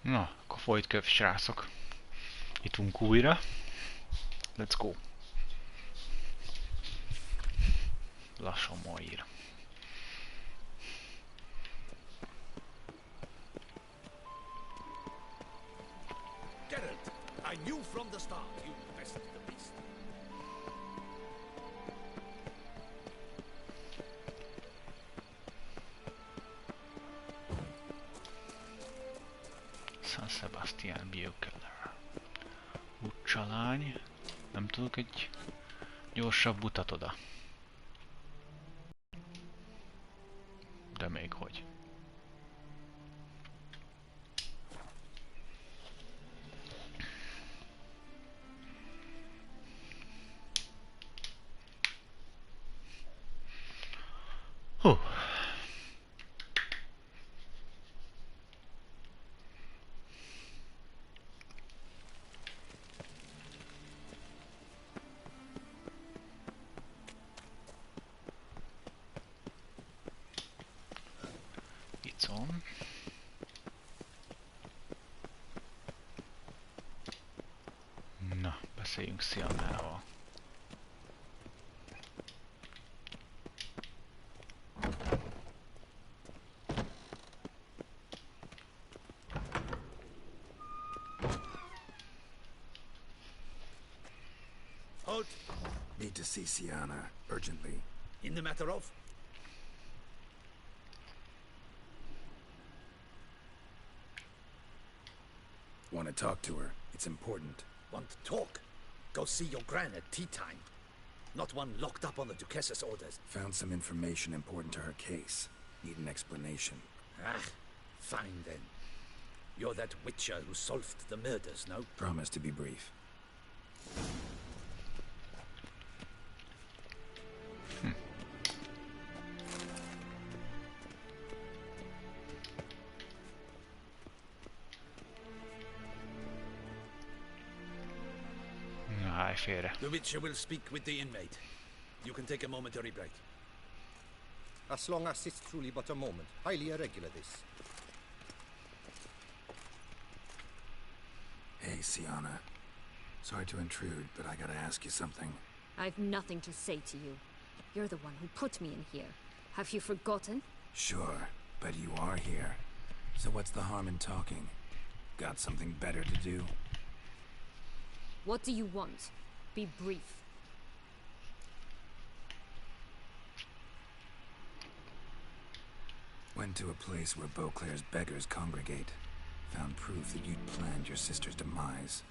Na, akkor folyt köv, srácok. Itt újra. Let's go. Lassan ma ír. Geralt, I knew from the start you bested the beast. San Sebastian Biokeller. Utcsalány. Nem tudok egy gyorsabb utat oda. De még hogy. Hú. Icom. Na, beszéljünk Sziannával. Halt! Need to see Sienna, urgently. In the matter of? Want to talk to her. It's important. Want to talk? Go see your gran at tea time. Not one locked up on the Duchess's orders. Found some information important to her case. Need an explanation. Ah, fine then. You're that witcher who solved the murders, no? Promise to be brief. Állj félre. The witcher will speak with the inmate. You can take a momentary break. As long as it's truly but a moment. Highly irregular, this. Hey, Sienna. Sorry to intrude, but I gotta ask you something. I've nothing to say to you. You're the one who put me in here. Have you forgotten? Sure, but you are here. So what's the harm in talking? Got something better to do? What do you want? Be brief. Went to a place where Beauclair's beggars congregate. Found proof that you'd planned your sister's demise.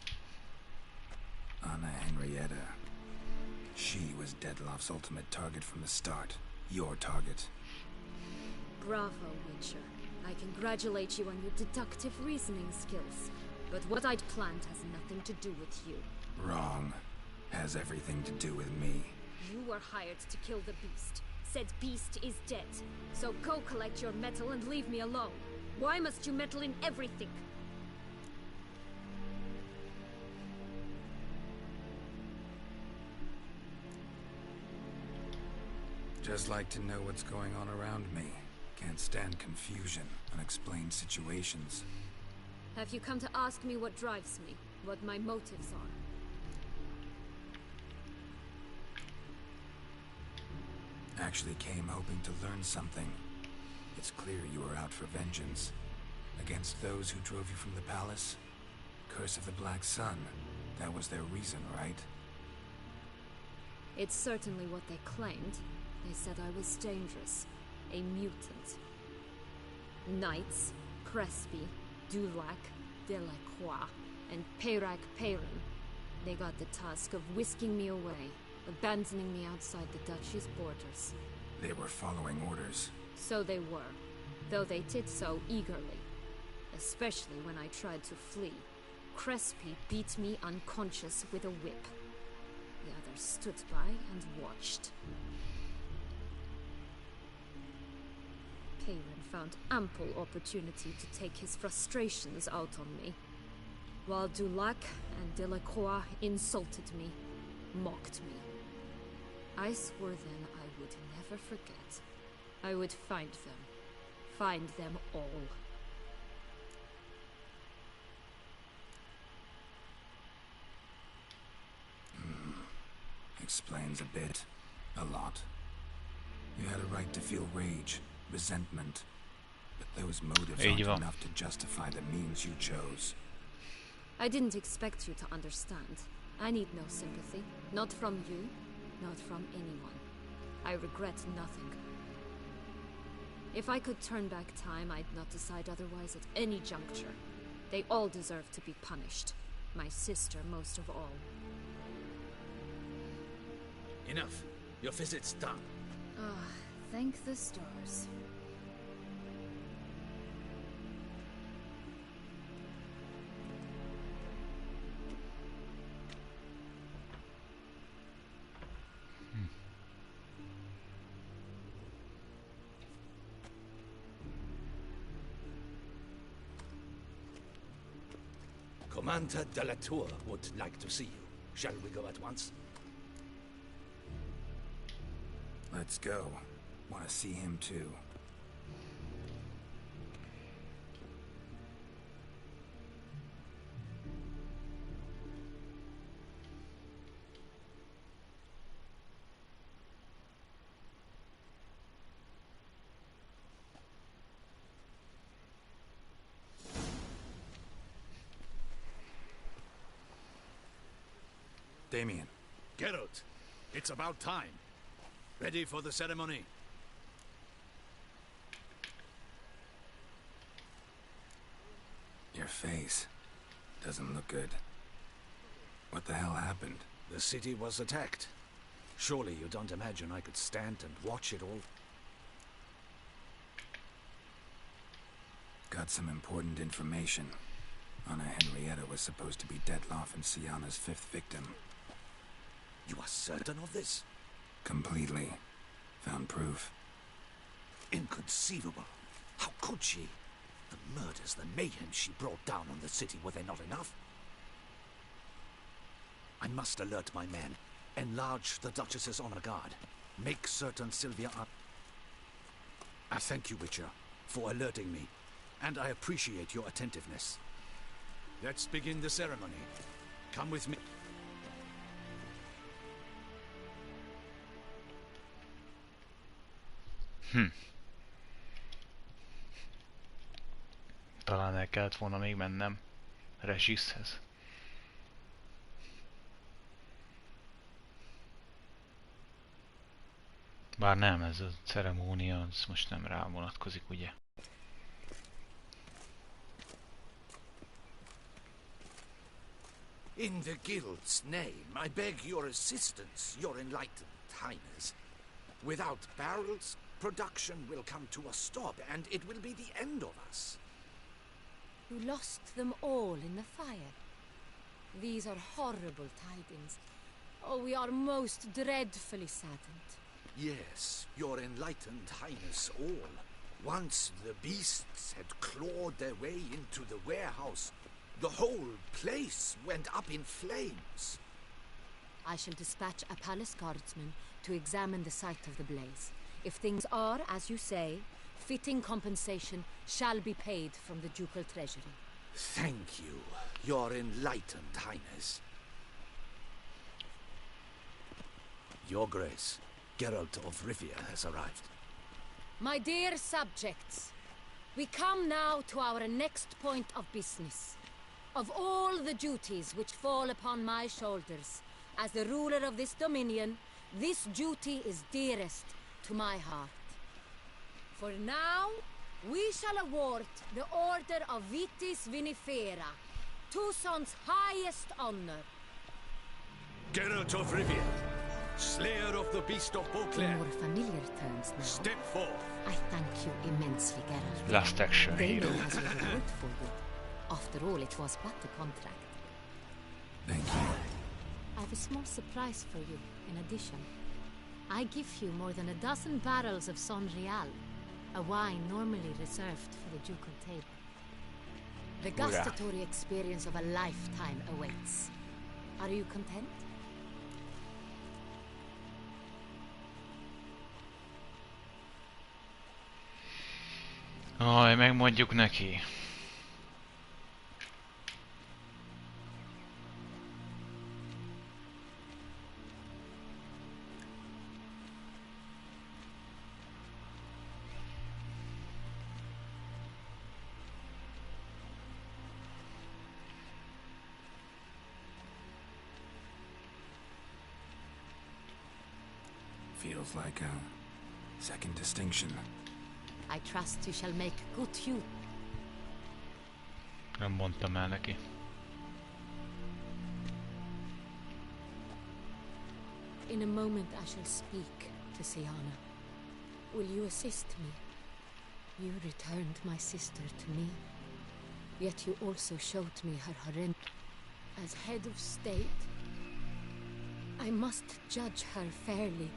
Anna Henrietta. She was Deadloff's ultimate target from the start. Your target. Bravo, Witcher. I congratulate you on your deductive reasoning skills. But what I'd planned has nothing to do with you. Wrong. Has everything to do with me. You were hired to kill the beast. Said beast is dead. So go collect your metal and leave me alone. Why must you meddle in everything? Just like to know what's going on around me. Can't stand confusion, unexplained situations. Have you come to ask me what drives me? What my motives are? Actually came hoping to learn something. It's clear you were out for vengeance. Against those who drove you from the palace? Curse of the Black Sun. That was their reason, right? It's certainly what they claimed. They said I was dangerous. A mutant. Knights, Crespi, Dulac, Delacroix, and Peyrac Peyron. They got the task of whisking me away, abandoning me outside the duchy's borders. They were following orders. So they were, though they did so eagerly. Especially when I tried to flee. Crespi beat me unconscious with a whip. The others stood by and watched. Peyron found ample opportunity to take his frustrations out on me, while Dulac and Delacroix insulted me, mocked me. I swore then I would never forget. I would find them all. Explains a bit. A lot. You had a right to feel rage, resentment. But those motives Így aren't van. enough to justify the means you chose. I didn't expect you to understand. I need no sympathy. Not from you, not from anyone. I regret nothing. If I could turn back time, I'd not decide otherwise at any juncture. They all deserve to be punished. My sister most of all. Enough. Your visit's done. Ah, thank the stars. Commander de la Tour would like to see you. Shall we go at once? Let's go. Want to see him too. Damien. Geralt, it's about time. Ready for the ceremony? Your face doesn't look good. What the hell happened? The city was attacked. Surely you don't imagine I could stand and watch it all? Got some important information. Anna Henrietta was supposed to be Detloff and Syanna's 5th victim. You are certain of this? Completely. Found proof. Inconceivable. How could she? The murders, the mayhem she brought down on the city, were they not enough? I must alert my men. Enlarge the Duchess's honor guard. Make certain Sylvia up. I thank you, Witcher, for alerting me. And I appreciate your attentiveness. Let's begin the ceremony. Come with me. Talán el kellett volna még mennem Regishez. Bár nem, ez a ceremónia, az most nem rá vonatkozik, ugye? In the guild's name, I beg your assistance, your enlightened highness. Without barrels, production will come to a stop, and it will be the end of us. You lost them all in the fire. These are horrible tidings. Oh, we are most dreadfully saddened. Yes, your enlightened highness all. Once the beasts had clawed their way into the warehouse, the whole place went up in flames. I shall dispatch a palace guardsman to examine the site of the blaze. If things are, as you say, fitting compensation shall be paid from the ducal treasury. Thank you, your enlightened highness. Your Grace, Geralt of Rivia has arrived. My dear subjects, we come now to our next point of business. Of all the duties which fall upon my shoulders, as the ruler of this dominion, this duty is dearest to my heart. For now, we shall award the Order of Vitis Vinifera, Tucson's highest honor. Geralt of Rivia, Slayer of the Beast of In Beauclair, more familiar terms now, step forth. I thank you immensely, Geralt. Last action hero. Damien has your word for you. After all, it was but a contract. Thank you. I have a small surprise for you, in addition. I give you more than a dozen barrels of Sonreal, a wine normally reserved for the ducal table. The Hurrah. gustatory experience of a lifetime awaits. Are you content? Aj, megmondjuk neki. Feels like a second distinction. I trust you shall make good use. Nem mondtam el neki. In a moment I shall speak to Siana. Will you assist me? You returned my sister to me, yet you also showed me her horrendous. As head of state, I must judge her fairly.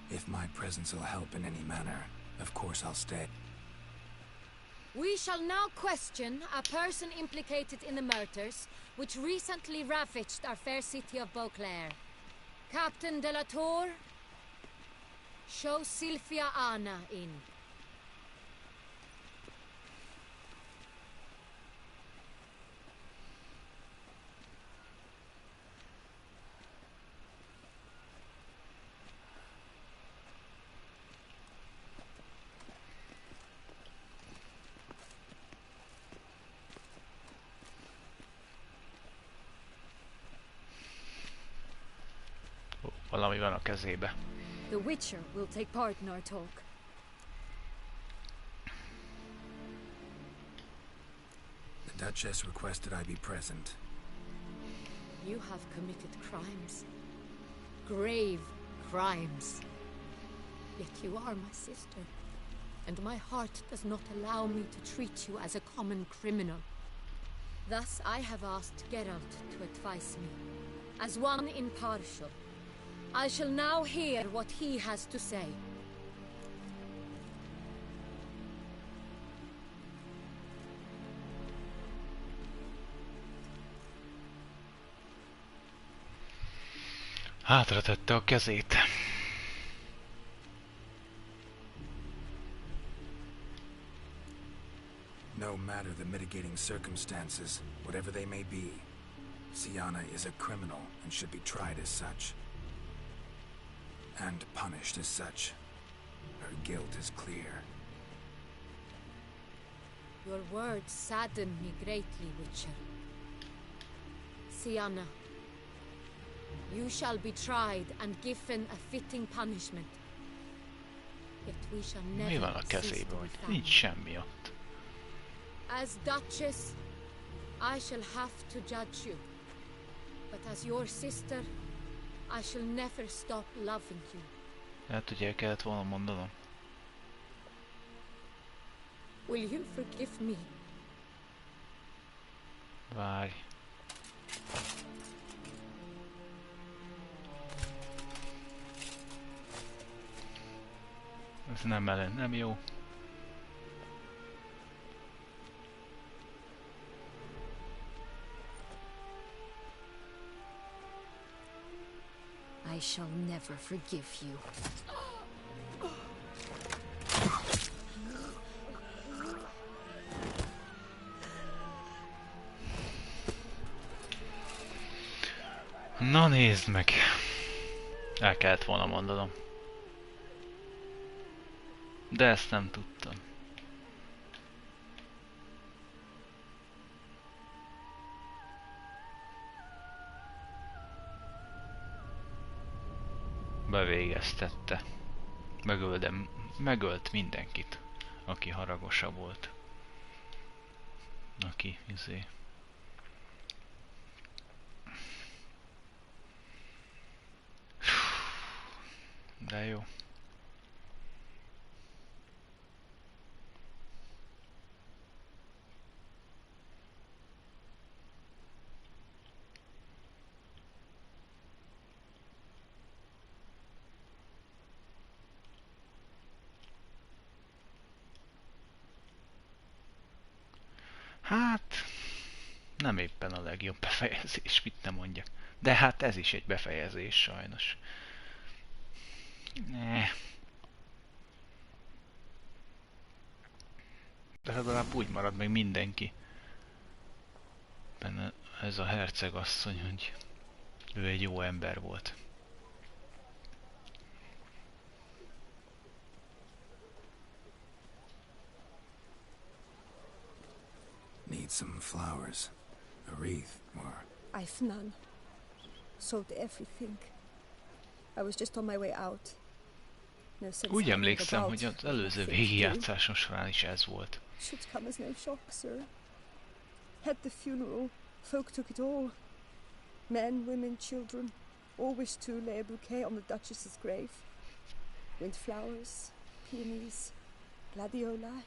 If my presence will help in any manner, of course I'll stay. We shall now question a person implicated in the murders which recently ravaged our fair city of Beauclair. Captain de la Tour, show Sylvia Anna in. Valami van a kezébe. The Witcher will take part in our talk. The Duchess requested I be present. You have committed crimes. Grave crimes. Yet you are my sister, and my heart does not allow me to treat you as a common criminal. Thus I have asked Geralt to advise me, as one impartial. I shall now hear what he has to say. Hátra tette a kezét. No matter the mitigating circumstances, whatever they may be, Siana is a criminal and should be tried as such. And punished as such. Her guilt is clear. Your words sadden me greatly, Witcher. Siana, you shall be tried and given a fitting punishment. Yet we shall never Mi van a cease kezébe, to hogy be nincs semmi ott. As Duchess, I shall have to judge you. But as your sister, I shall never stop loving you. Hát ugye el kellett volna mondanom. Will you forgive me? Várj. Ez nem jó. I shall never forgive you. Na nézd meg! El kellett volna mondanom. De ezt nem tudtam. Bevégeztette. Megölt mindenkit, aki haragosa volt. Aki De jó. Hát, nem éppen a legjobb befejezés, mit nem mondjak. De hát ez is egy befejezés, sajnos. De legalább úgy marad meg mindenki. Benne ez a hercegasszony, hogy ő egy jó ember volt. Need some flowers. A wreath, or... I've none. Sold everything. I was just on my way out. No sense Úgy hanging emlékszem, about hogy az with előző nothing to do. végigjátszáson során is ez volt. Should come as no shock, sir. At the funeral, folk took it all. Men, women, children, all wished to lay a bouquet on the Duchess's grave. Windflowers, peonies, gladioli.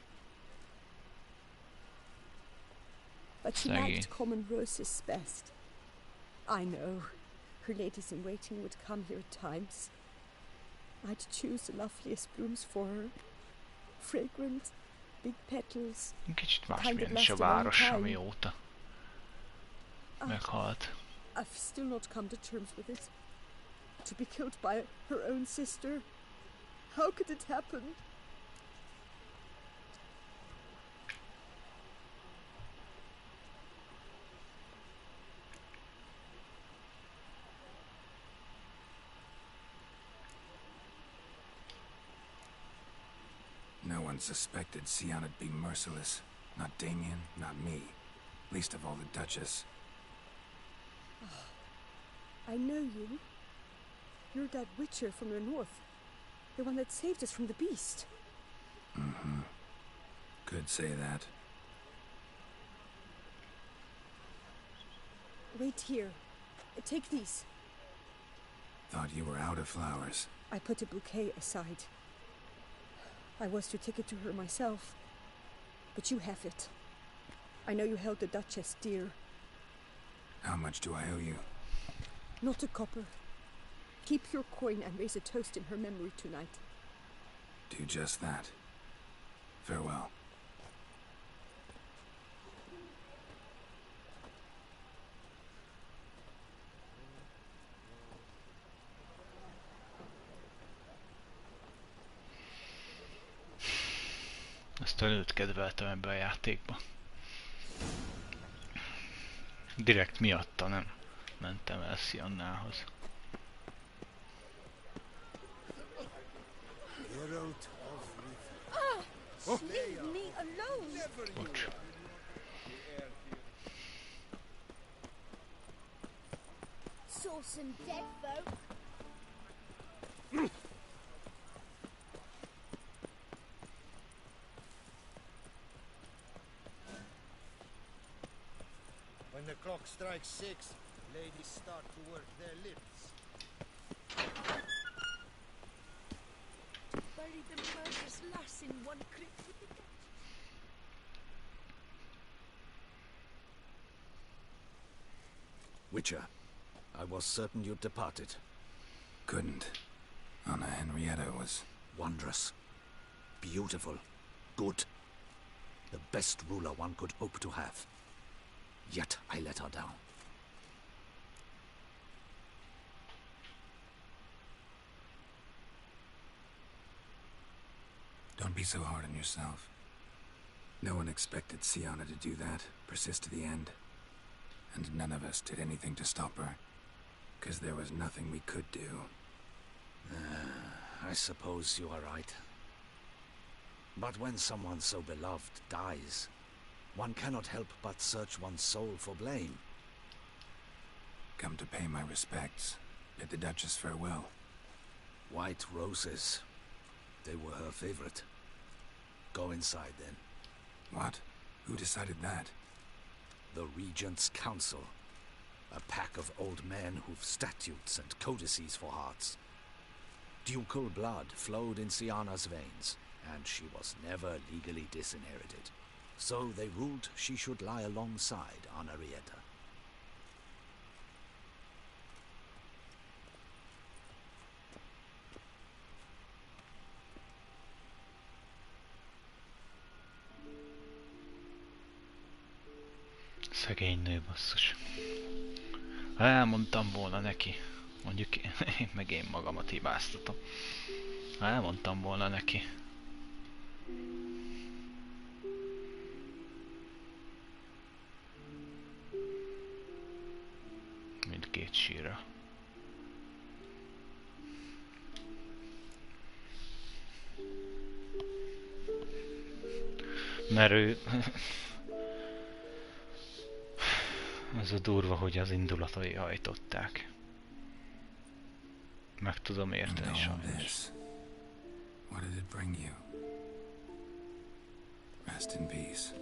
But she Saggy. liked common roses best. I know. Her ladies-in-waiting would come here at times. I'd choose the loveliest blooms for her. Fragrant, big petals. Kicsit Kind másmilyen of is a last a long város, time. amióta meghalt. I've still not come to terms with it. To be killed by her own sister. How could it happen? No one suspected Sianna'd be merciless. Not Damien, not me. Least of all the Duchess. I know you. You're that witcher from the north. The one that saved us from the beast. Mm-hmm. Could say that. Wait here. Take these. Thought you were out of flowers. I put a bouquet aside. I was to take it to her myself. But you have it. I know you held the Duchess dear. How much do I owe you? Not a copper. Keep your coin and raise a toast in her memory tonight. Do just that. Farewell. Ezt a nőt kedveltem ebbe a játékba. Direkt miatta nem mentem el Siannához. Leave me alone! Bocs. Saw some dead folk. When the clock strikes 6, ladies start to work their lips. Bury the murderous lass in one crypt with the dead. Witcher, I was certain you'd departed. Couldn't. Anna Henrietta was... Wondrous. Beautiful. Good. The best ruler one could hope to have. Yet I let her down. Don't be so hard on yourself. No one expected Sianna to do that, persist to the end. And none of us did anything to stop her. 'Cause there was nothing we could do. I suppose you are right. But when someone so beloved dies, one cannot help but search one's soul for blame. Come to pay my respects. Bid the Duchess farewell. White roses. They were her favorite. Go inside then. What? Who decided that? The Regent's Council. A pack of old men who've statutes and codices for hearts. Ducal blood flowed in Sianna's veins, and she was never legally disinherited. So they ruled she should lie alongside Henrietta. Szegény nő, basszus. Ha elmondtam volna neki, mondjuk én magamat hibáztatom. Ha elmondtam volna neki. Mindkét sírra. Mert ő... Ez a durva, hogy az indulatai hajtották. Meg tudom And érteni all sajnos. this, what did it bring you? Rest in peace.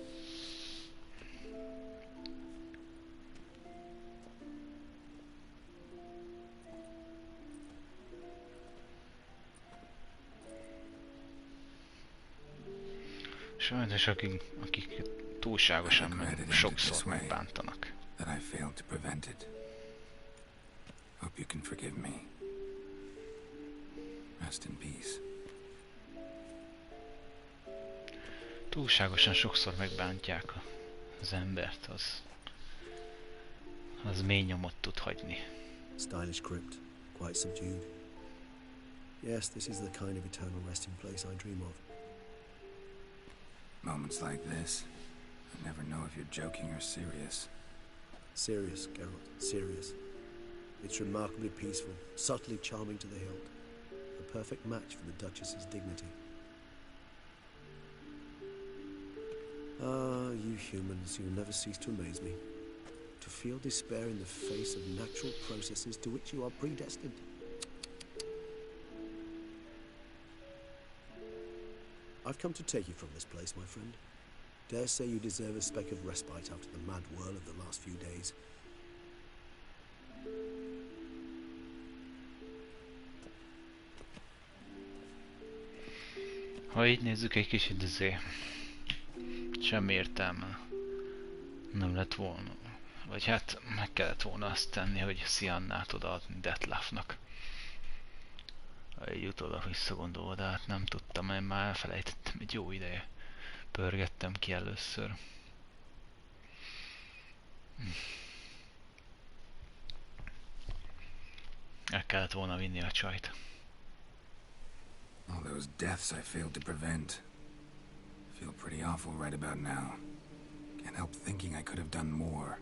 Sajnos akik túlságosan sokszor megbántanak. That I failed to prevent it. Hope you can forgive me. Rest in peace. Túlságosan sokszor megbántják az embert, az mély nyomot tud hagyni. Stylish crypt, quite subdued. Yes, this is the kind of eternal resting place I dream of. Moments like this, I never know if you're joking or serious. Serious, Geralt, serious. It's remarkably peaceful, subtly charming to the hilt. A perfect match for the Duchess's dignity. Ah, you humans, you never cease to amaze me. To feel despair in the face of natural processes to which you are predestined. I've come to take you from this place, my friend. Dare say you deserve a speck of respite after the mad whirl of the last few days. Ha így nézzük, egy kicsit semmi értelme nem lett volna. Vagy hát meg kellett volna azt tenni, hogy Siannát odaadni Detlafnak. Ha így utólag visszagondolva, de hát nem tudtam, mert már elfelejtettem, egy jó ideje pörgettem ki először. El kellett volna vinni a csajt. All those deaths I failed to prevent. I feel pretty awful right about now. Can't help thinking I could have done more.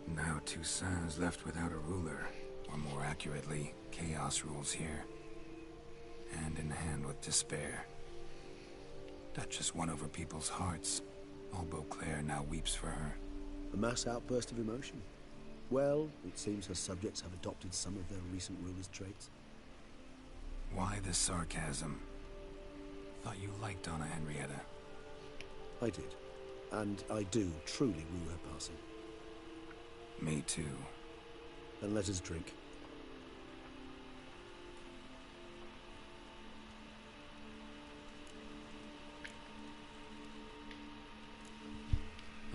Now Toussaint's left without a ruler, or more accurately, chaos rules here. Hand in hand with despair. Duchess won over people's hearts. All Beauclair now weeps for her. A mass outburst of emotion. Well, it seems her subjects have adopted some of their recent ruler's traits. Why the sarcasm? Thought you liked Donna Henrietta. I did. And I do truly rue her passing. Me too. Then let us drink.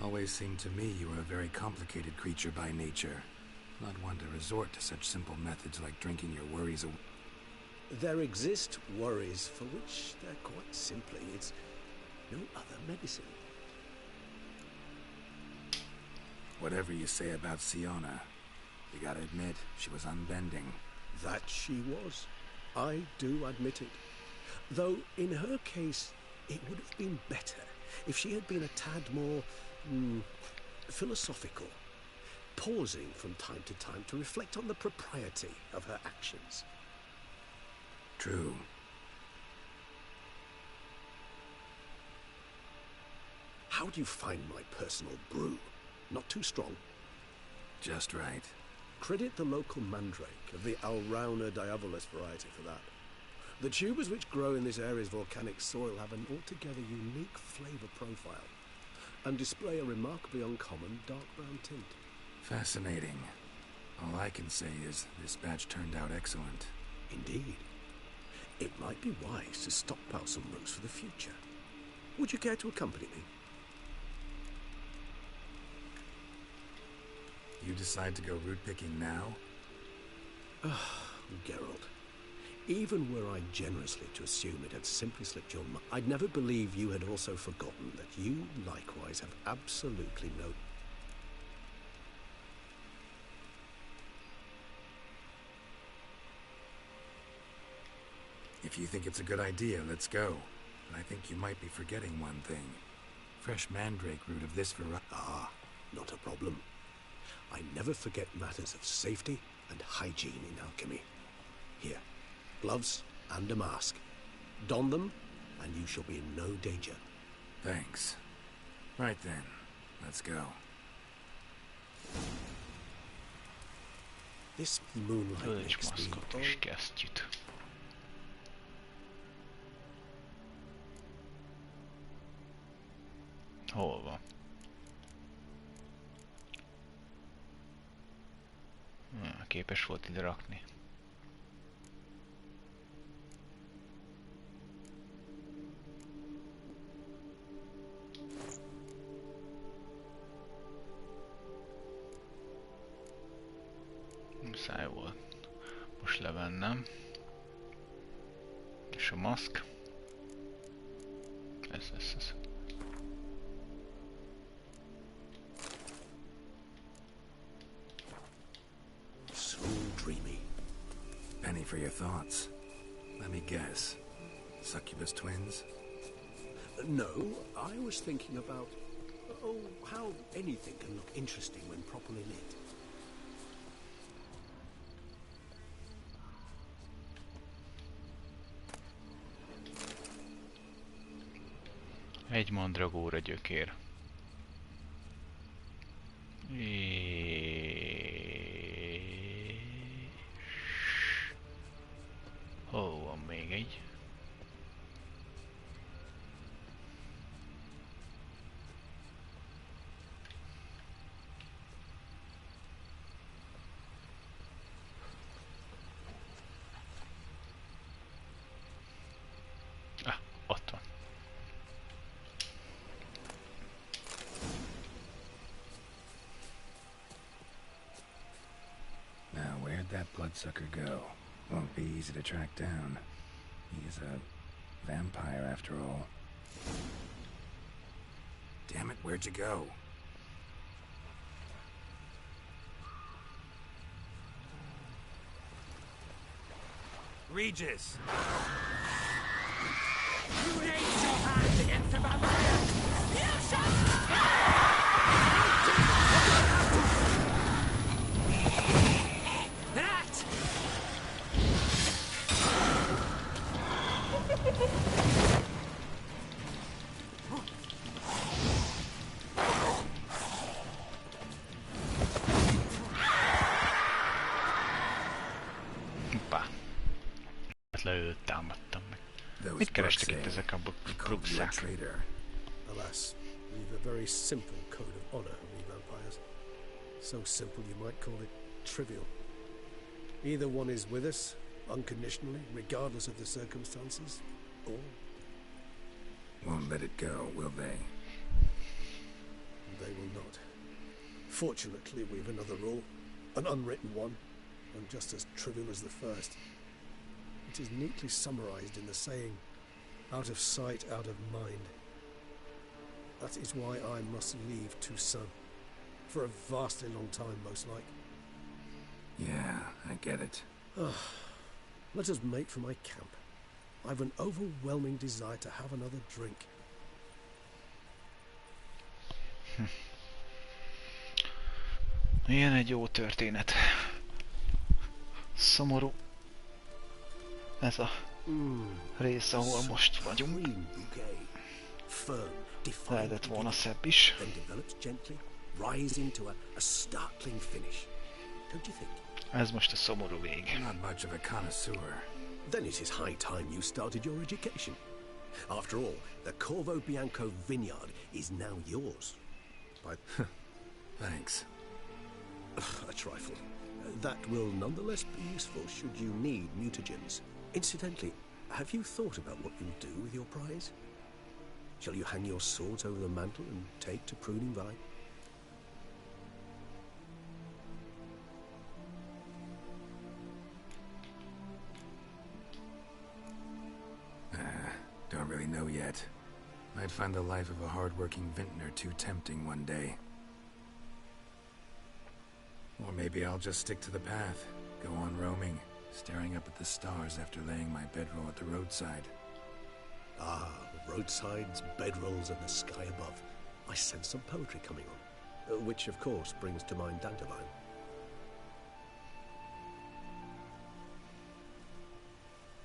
Always seemed to me you were a very complicated creature by nature. Not one to resort to such simple methods like drinking your worries away. There exist worries for which they're quite simply, it's no other medicine. Whatever you say about Siona, you gotta admit, she was unbending. That she was. I do admit it. Though, in her case, it would have been better if she had been a tad more, philosophical, pausing from time to time to reflect on the propriety of her actions. True. How do you find my personal brew? Not too strong? Just right. Credit the local mandrake of the Alrauna diabolus variety for that. The tubers which grow in this area's volcanic soil have an altogether unique flavour profile and display a remarkably uncommon dark brown tint. Fascinating. All I can say is this batch turned out excellent. Indeed. It might be wise to stockpile some roots for the future. Would you care to accompany me? You decide to go root picking now? Geralt, even were I generously to assume it had simply slipped your mind, I'd never believe you had also forgotten that you likewise have absolutely no... If you think it's a good idea, let's go. But I think you might be forgetting one thing. Fresh mandrake root of this variety. Ah, not a problem. I never forget matters of safety and hygiene in alchemy. Here, gloves and a mask. Don them, and you shall be in no danger. Thanks. Right then, let's go. This moonlight Ölts makes me... maszkot és kesztyűt. Hol van? Képes volt ide rakni. Muszáj volt most levennem. És a maszk. Ez. So dreamy. Penny for your thoughts. Let me guess. Succubus twins? No, I was thinking about... Oh, how anything can look interesting when properly lit. Egy mandragóra gyökér. Hol van még egy? Ah, ott van. Now, where'd that bloodsucker go? Won't be easy to track down. He's a vampire after all. Damn it, where'd you go? Regis! You raise your hand against the vampire! You shall... That! Hoppá. Leőtt, támadtam meg. Those Mit kerestek books itt ezek a called you a bruxák? traitor. Alas, we've a very simple code of honor, we vampires. So simple you might call it trivial. Either one is with us, unconditionally, regardless of the circumstances, or Won't let it go, will they? they will not. Fortunately, we've another rule, an unwritten one, and just as trivial as the first. It is neatly summarized in the saying, out of sight, out of mind. That is why I must leave Toussaint. For a vastly long time, most like. Yeah, I get it. Let us make for my camp. I've an overwhelming desire to have another drink. Milyen egy jó történet. Szomorú. Ez a rész, ahol most vagyunk. Cream bouquet. Firm, defined Lehetett volna beginning, szebb is. then develops gently, rising to a startling finish. Don't you think? Ez most a szomorú vég. I'm not much of a connoisseur. Then it is high time you started your education. After all, the Corvo Bianco vineyard is now yours. By Thanks. a trifle. That will nonetheless be useful should you need mutagens. Incidentally, have you thought about what you'll do with your prize? Shall you hang your swords over the mantle and take to pruning vine? Don't really know yet. Might find the life of a hard-working vintner too tempting one day. Or maybe I'll just stick to the path, go on roaming, staring up at the stars after laying my bedroll at the roadside. Ah, roadsides, bedrolls, and the sky above. I sense some poetry coming on, which of course brings to mind Dandelion.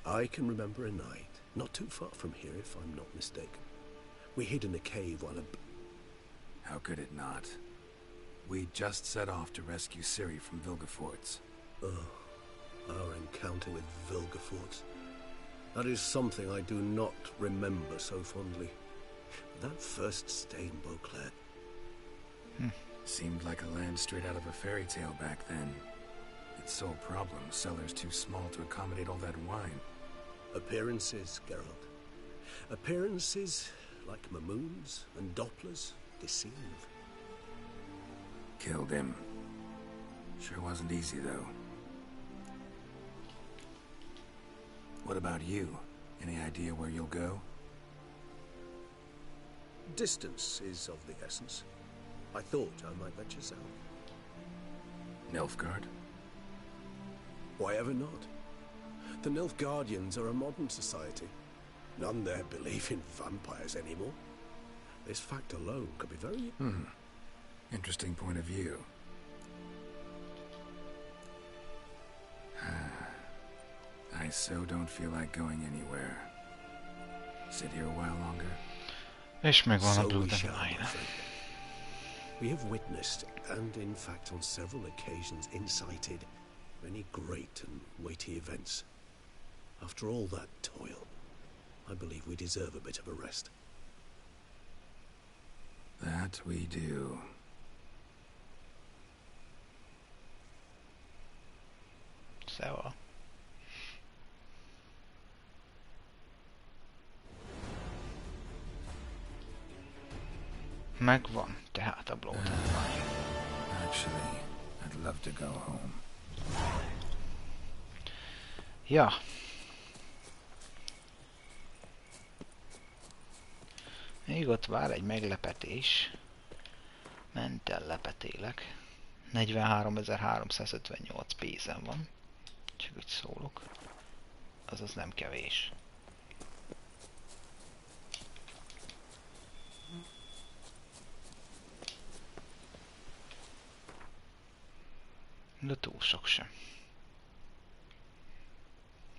I can remember a night, not too far from here if I'm not mistaken. We hid in a cave while How could it not? We just set off to rescue Ciri from Vilgefortz. Our encounter with Vilgefortz. That is something I do not remember so fondly. That first stain, Beauclair. Seemed like a land straight out of a fairy tale back then. Its sole problem, cellars too small to accommodate all that wine. Appearances, Geralt. Appearances, like Mamoons and Dopplers, deceive. Killed him. Sure wasn't easy, though. What about you? Any idea where you'll go? Distance is of the essence. I thought I might venture south. Nilfgaard? Why ever not? The Nilfgaardians are a modern society. None there believe in vampires anymore. This fact alone could be very... Interesting point of view. I so don't feel like going anywhere. Sit here a while longer. És megvan a So we Blood shall, and Wine. my friend. We have witnessed, and in fact on several occasions incited, many great and weighty events. After all that toil, I believe we deserve a bit of a rest. That we do. Szóval. Megvan tehát a Blood and Wine. Actually, I'd love to go home. Ja. Még ott vár egy meglepetés. Mentel lepetélek. 43.358 pénzem van. Csak úgy szólok. Azaz nem kevés. De túl sok sem.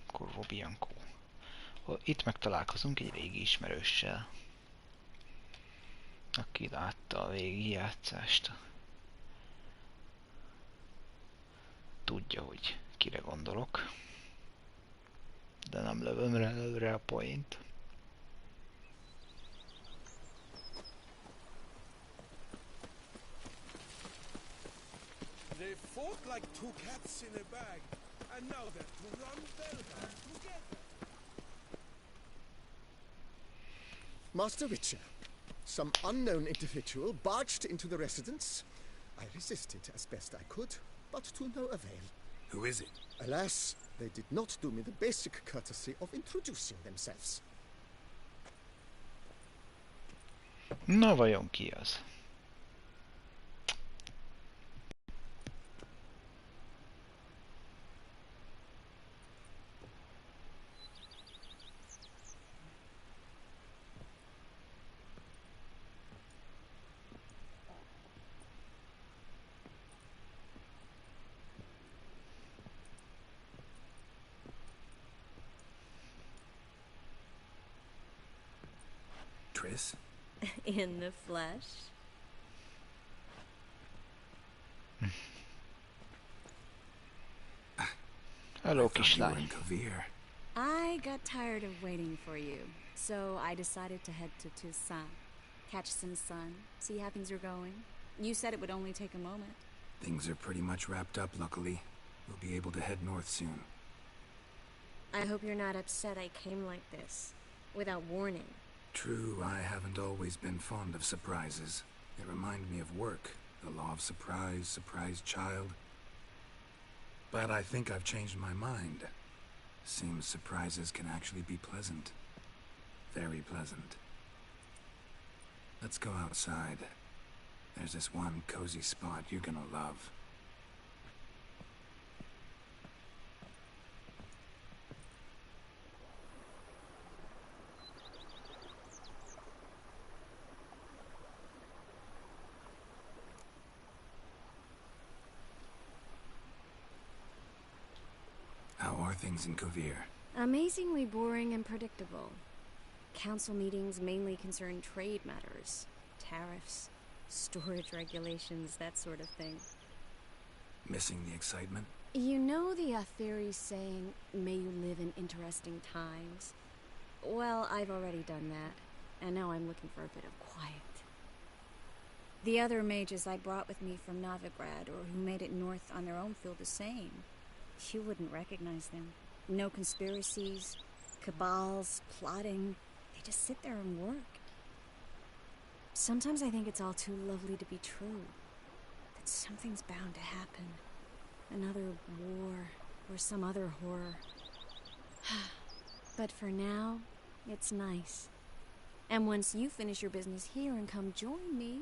Corvo Bianco. Itt megtalálkozunk egy régi ismerőssel, aki látta a végigjátszást. Tudja, hogy kire gondolok. De nem lövöm rá előre a point. They fought like two cats in a bag, and now they're to run Belgrade together. Master Witcher, some unknown individual barged into the residence. I resisted as best I could, but to no avail. Who is it? Alas, they did not do me the basic courtesy of introducing themselves. Na vajon ki az? Triss? In the flesh? Hello, I thought you were kislány. in Kavir. I got tired of waiting for you, so I decided to head to Toussaint, catch some sun, see how things are going. You said it would only take a moment. Things are pretty much wrapped up, luckily. We'll be able to head north soon. I hope you're not upset I came like this, without warning. True, I haven't always been fond of surprises. They remind me of work, the law of surprise, surprise child. But I think I've changed my mind. Seems surprises can actually be pleasant. Very pleasant. Let's go outside. There's this one cozy spot you're gonna love. How are things in Kavir? Amazingly boring and predictable. Council meetings mainly concern trade matters, tariffs, storage regulations, that sort of thing. Missing the excitement? You know the theory saying, may you live in interesting times? Well, I've already done that, and now I'm looking for a bit of quiet. The other mages I brought with me from Novigrad, or who made it north on their own, feel the same. You wouldn't recognize them. No conspiracies, cabals, plotting. They just sit there and work. Sometimes I think it's all too lovely to be true. That something's bound to happen. Another war, or some other horror. But for now, it's nice. And once you finish your business here and come join me,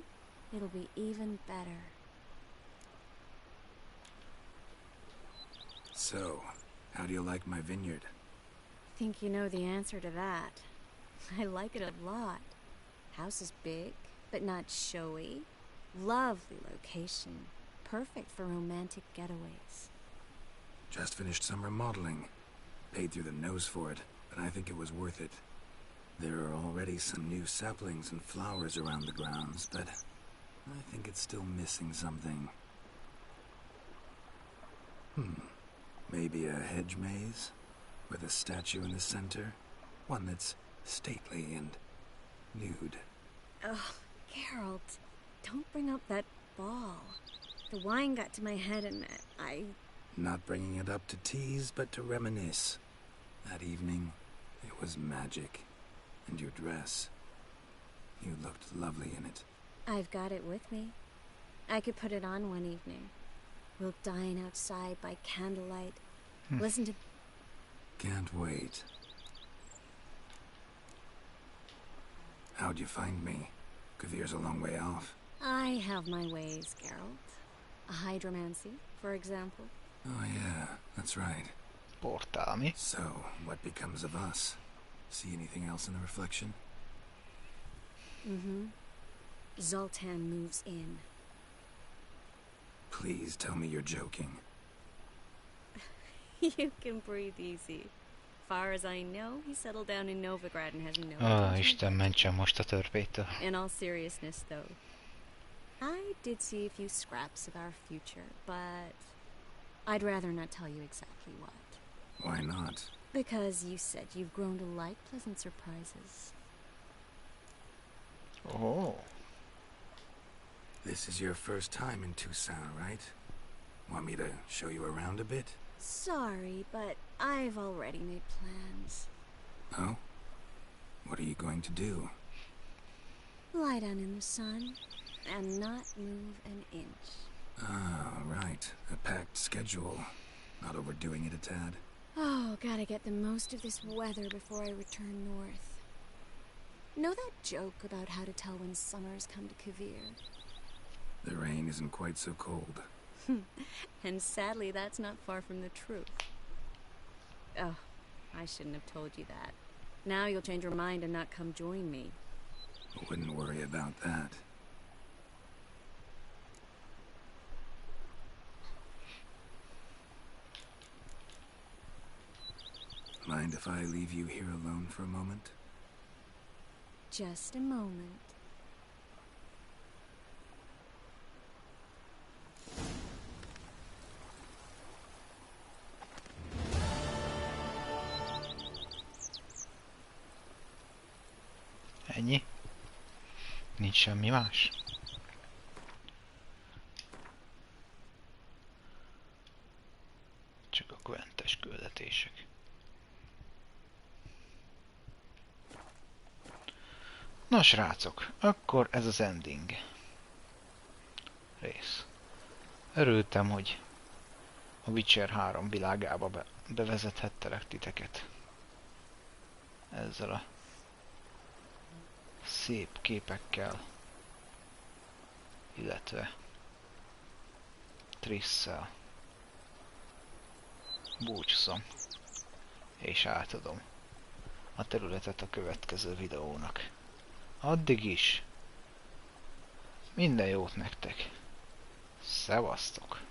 it'll be even better. So, how do you like my vineyard? Think you know the answer to that. I like it a lot. House is big, but not showy. Lovely location. Perfect for romantic getaways. Just finished some remodeling. Paid through the nose for it, but I think it was worth it. There are already some new saplings and flowers around the grounds, but I think it's still missing something. Maybe a hedge maze? With a statue in the center? One that's stately and nude. Oh, Geralt, don't bring up that ball. The wine got to my head and I... Not bringing it up to tease, but to reminisce. That evening, it was magic. And your dress. You looked lovely in it. I've got it with me. I could put it on one evening. We'll dine outside by candlelight. Listen to... Can't wait. How'd you find me? Kvir's a long way off. I have my ways, Geralt. A hydromancy, for example. Oh yeah, that's right. Portálni. So, what becomes of us? See anything else in the reflection? Zoltan moves in. Please tell me you're joking. You can breathe easy. Far as I know, he settled down in Novigrad and has no intention. Isten mentsen most a törpétől. In all seriousness, though, I did see a few scraps of our future, but I'd rather not tell you exactly what. Why not? Because you said you've grown to like pleasant surprises. Oh. This is your first time in Tucson, right? Want me to show you around a bit? Sorry, but I've already made plans. Oh? What are you going to do? Lie down in the sun and not move an inch. Ah, right. A packed schedule. Not overdoing it a tad. Oh, gotta get the most of this weather before I return north. Know that joke about how to tell when summer's come to Kvir? The rain isn't quite so cold. And sadly, that's not far from the truth. Oh, I shouldn't have told you that. Now you'll change your mind and not come join me. I wouldn't worry about that. Mind if I leave you here alone for a moment? Just a moment. Ennyi? Nincs semmi más? Csak a Gwentes küldetések. Na srácok, akkor ez az ending rész. Örültem, hogy a Witcher 3 világába bevezethettelek titeket. Ezzel a szép képekkel, illetve Trisszel. Búcsúszom, és átadom a területet a következő videónak. Addig is minden jót nektek. Szevasztok!